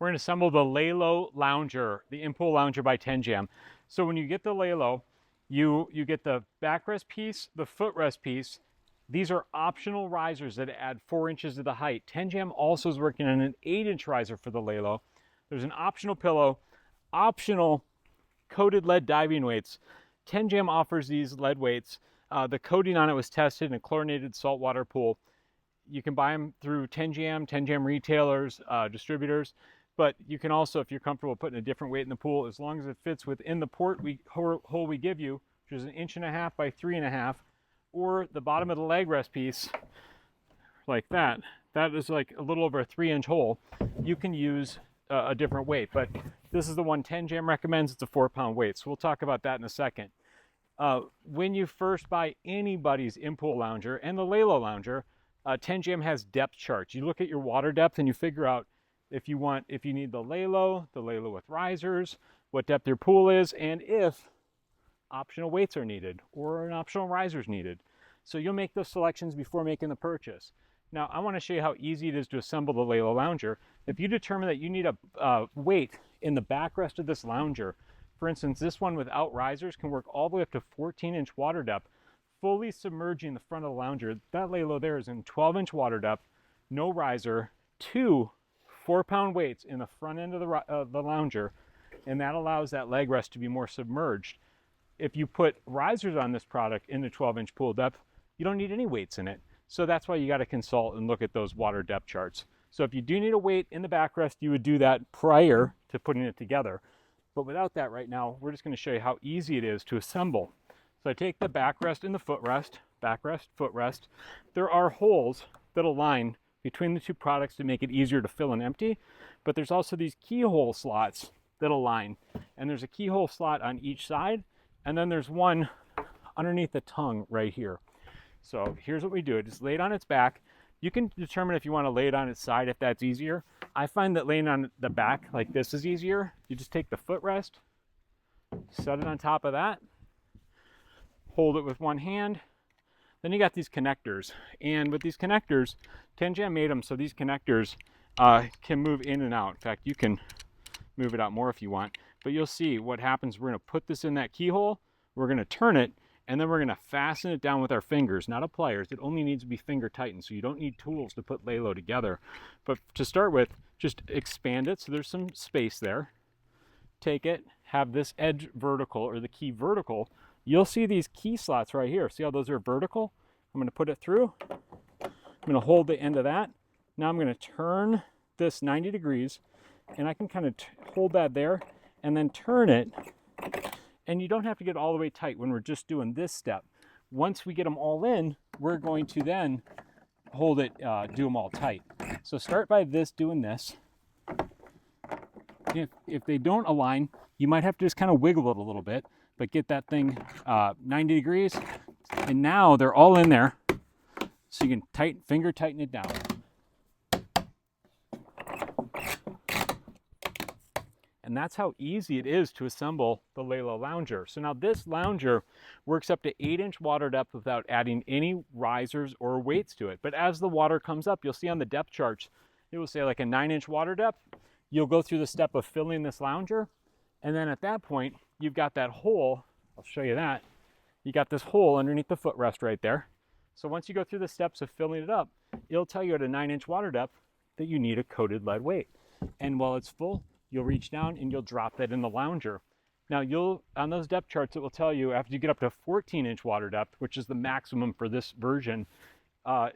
We're going to assemble the Laylo Lounger, the in-pool lounger by Tenjam. So when you get the Laylo, you get the backrest piece, the footrest piece. These are optional risers that add 4 inches to the height. Tenjam also is working on an 8-inch riser for the Laylo. There's an optional pillow, optional coated lead diving weights. Tenjam offers these lead weights. The coating on it was tested in a chlorinated saltwater pool. You can buy them through Tenjam retailers, distributors, but you can also, if you're comfortable putting a different weight in the pool, as long as it fits within the port hole we give you, which is 1.5 inches by 3.5 inches, or the bottom of the leg rest piece, like that. That is like a little over a 3-inch hole. You can use a different weight, but this is the one Tenjam recommends. It's a 4-pound weight, so we'll talk about that in a second. When you first buy anybody's in-pool lounger and the Laylo Lounger, Tenjam has depth charts. You look at your water depth and you figure out if you need the Laylo with risers, what depth your pool is, and if optional weights are needed or an optional riser is needed. So you'll make those selections before making the purchase. Now, I want to show you how easy it is to assemble the Laylo Lounger. If you determine that you need a weight in the backrest of this lounger, for instance, this one without risers can work all the way up to 14-inch water depth, fully submerging the front of the lounger. That Laylo there is in 12-inch water depth, no riser, 2 4-pound weights in the front end of the lounger, and that allows that leg rest to be more submerged. If you put risers on this product in the 12-inch pool depth, you don't need any weights in it. So that's why you got to consult and look at those water depth charts. So if you do need a weight in the backrest, you would do that prior to putting it together. But without that right now, we're just going to show you how easy it is to assemble. So I take the backrest and the footrest, backrest, footrest. There are holes that align between the two products to make it easier to fill and empty, but there's also these keyhole slots that align. And there's a keyhole slot on each side, and then there's one underneath the tongue right here. So here's what we do. Just lay it on its back. You can determine if you want to lay it on its side if that's easier. I find that laying on the back like this is easier. You just take the footrest, set it on top of that, hold it with one hand. Then you got these connectors. And with these connectors, Tenjam made them so these connectors can move in and out. In fact, you can move it out more if you want. But you'll see what happens. We're going to put this in that keyhole. We're going to turn it. And then we're going to fasten it down with our fingers, not a pliers. It only needs to be finger tightened, so you don't need tools to put Laylo together. But to start with, just expand it so there's some space there. Take it, have this edge vertical or the key vertical. You'll see these key slots right here. See how those are vertical? I'm going to put it through. I'm going to hold the end of that. Now I'm going to turn this 90 degrees, and I can kind of hold that there and then turn it. And you don't have to get all the way tight when we're just doing this step. Once we get them all in, we're going to then hold it, do them all tight. So start by doing this. If they don't align, you might have to just kind of wiggle it a little bit, but get that thing 90 degrees. And now they're all in there. So you can finger tighten it down. And that's how easy it is to assemble the Laylo Lounger. So now this lounger works up to 8-inch water depth without adding any risers or weights to it. But as the water comes up, you'll see on the depth charts, it will say like a 9-inch water depth. You'll go through the step of filling this lounger. And then at that point, you've got that hole. I'll show you that. You got this hole underneath the footrest right there. So once you go through the steps of filling it up, it'll tell you at a 9-inch water depth that you need a coated lead weight. And while it's full, you'll reach down and you'll drop that in the lounger. Now on those depth charts, it will tell you after you get up to 14-inch water depth, which is the maximum for this version,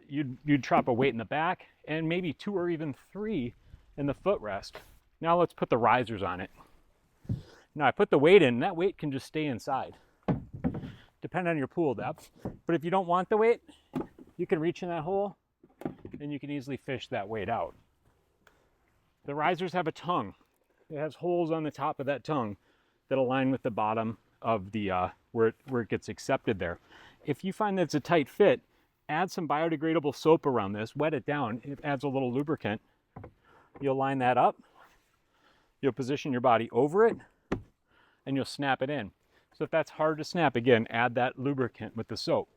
you'd drop a weight in the back and maybe 2 or even 3 in the footrest. Now let's put the risers on it. Now I put the weight in, and that weight can just stay inside, depending on your pool depth. But if you don't want the weight, you can reach in that hole and you can easily fish that weight out. The risers have a tongue. It has holes on the top of that tongue that align with the bottom of the where it gets accepted there. If you find that it's a tight fit, add some biodegradable soap around this, wet it down. It adds a little lubricant. You'll line that up. You'll position your body over it, and you'll snap it in. So if that's hard to snap, again, add that lubricant with the soap.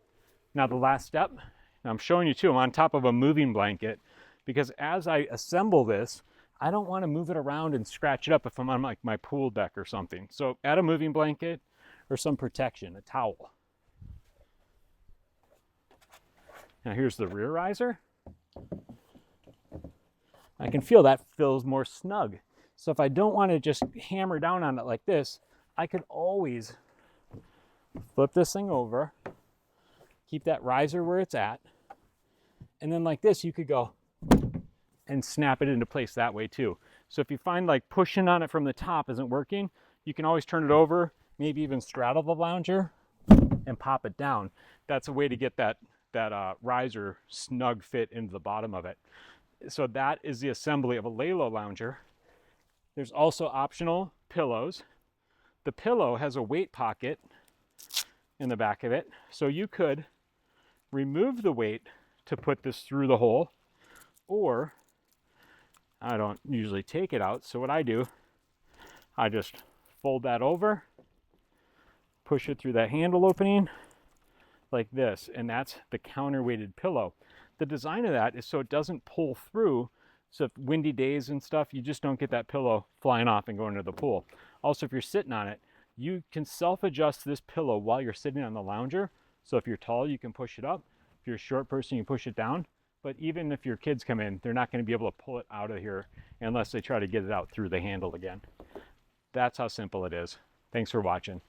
Now the last step, and I'm showing you too, I'm on top of a moving blanket, because as I assemble this, I don't want to move it around and scratch it up if I'm on like my pool deck or something. So add a moving blanket or some protection, a towel. Now here's the rear riser. I can feel that feels more snug. So if I don't want to just hammer down on it like this, I could always flip this thing over, keep that riser where it's at, and then like this, you could go and snap it into place that way too. So if you find like pushing on it from the top isn't working, you can always turn it over, maybe even straddle the lounger and pop it down. That's a way to get that riser snug fit into the bottom of it. So that is the assembly of a Laylo lounger. There's also optional pillows. The pillow has a weight pocket in the back of it, so you could remove the weight to put this through the hole, or I don't usually take it out, so what I do, I just fold that over, push it through that handle opening like this, and that's the counterweighted pillow. The design of that is so it doesn't pull through, so if windy days and stuff, you just don't get that pillow flying off and going into the pool. Also, if you're sitting on it, you can self-adjust this pillow while you're sitting on the lounger. So if you're tall, you can push it up. If you're a short person, you push it down. But even if your kids come in, they're not going to be able to pull it out of here unless they try to get it out through the handle again. That's how simple it is. Thanks for watching.